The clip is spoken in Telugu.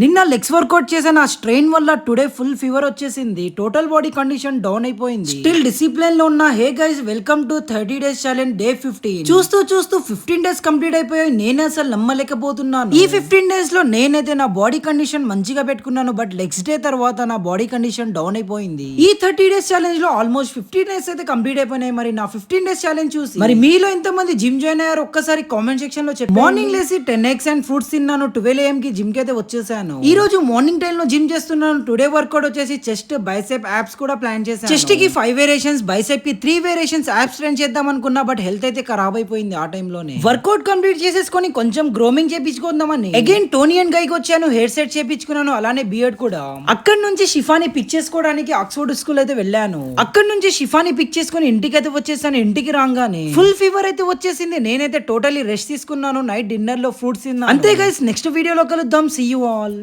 నిన్న లెగ్స్ వర్కౌట్ చేసిన ఆ స్ట్రెయిన్ వల్ల టుడే ఫుల్ ఫీవర్ వచ్చేసింది. టోటల్ బాడీ కండిషన్ డౌన్ అయిపోయింది. స్టిల్ డిసిప్లిన్ లో ఉన్న. Hey guys, welcome to 30 days challenge day 15. చూస్తూ 15 డేస్ కంప్లీట్ అయిపోయాయి. నేనే అసలు నమ్మలేకపోతున్నాను. ఈ 15 డేస్ లో నేనైతే నా బాడీ కండిషన్ మంచిగా పెట్టుకున్నాను. బట్ నెక్స్ట్ డే తర్వాత నా బాడీ కండిషన్ డౌన్ అయిపోయింది. ఈ 30 డేస్ ఛాలెంజ్ లో ఆల్మోస్ట్ 15 డేస్ అయితే కంప్లీట్ అయిపోయినాయి. మరి నా 15 డేస్ ఛాలెంజ్ చూసి మరి మీలో ఎంత మంది జిమ్ జాయిన్ అయ్యారు ఒక్కసారి కామెంట్ సెక్షన్ లో చెప్పండి. మార్నింగ్ లేసి 10 eggs అండ్ ఫ్రూట్స్ తిన్నాను. 12 AM కి జిమ్ కి అయితే వచ్చేసాను. ఈ రోజు మార్నింగ్ టైం లో జిమ్ చేస్తున్నాను. టుడే వర్కౌట్ వచ్చేసి చెస్ట్, బైసెప్, యాప్స్ కూడా ప్లాన్ చేశాను. చెస్ట్ కి 5 వేరియేషన్స్, బైసెప్ కి 3 వేరియేషన్స్ యాప్స్ ట్రైన్ చేద్దాం అనుకున్నా. బట్ హెల్త్ అయితే ఖరాబ్ అయిపోయింది ఆ టైం లోనే. వర్కౌట్ కంప్లీట్ చేసేసుకొని కొంచెం గ్రోమింగ్ చేపించుకుందామని అగైన్ టోనీ అండ్ గైకి వచ్చాను. హెయిర్ సెట్ చేపించుకున్నాను, అలానే బియర్డ్ కూడా. అక్కడ నుంచి షిఫాని పిక్ చేసుకోవడానికి ఆక్స్ఫోర్డ్ స్కూల్ అయితే వెళ్ళాను. అక్కడ నుంచి షిఫాని పిక్ చేసుకుని ఇంటికి అయితే వచ్చేసాను. ఇంటికి రాగానే ఫుల్ ఫీవర్ అయితే వచ్చేసింది. నేనైతే టోటలీ రెస్ట్ తీసుకున్నాను. నైట్ డిన్నర్ లో ఫ్రూట్స్ తిన్నాను. అంతే గైస్, నెక్స్ట్ వీడియోలో కలుద్దాం. See you all.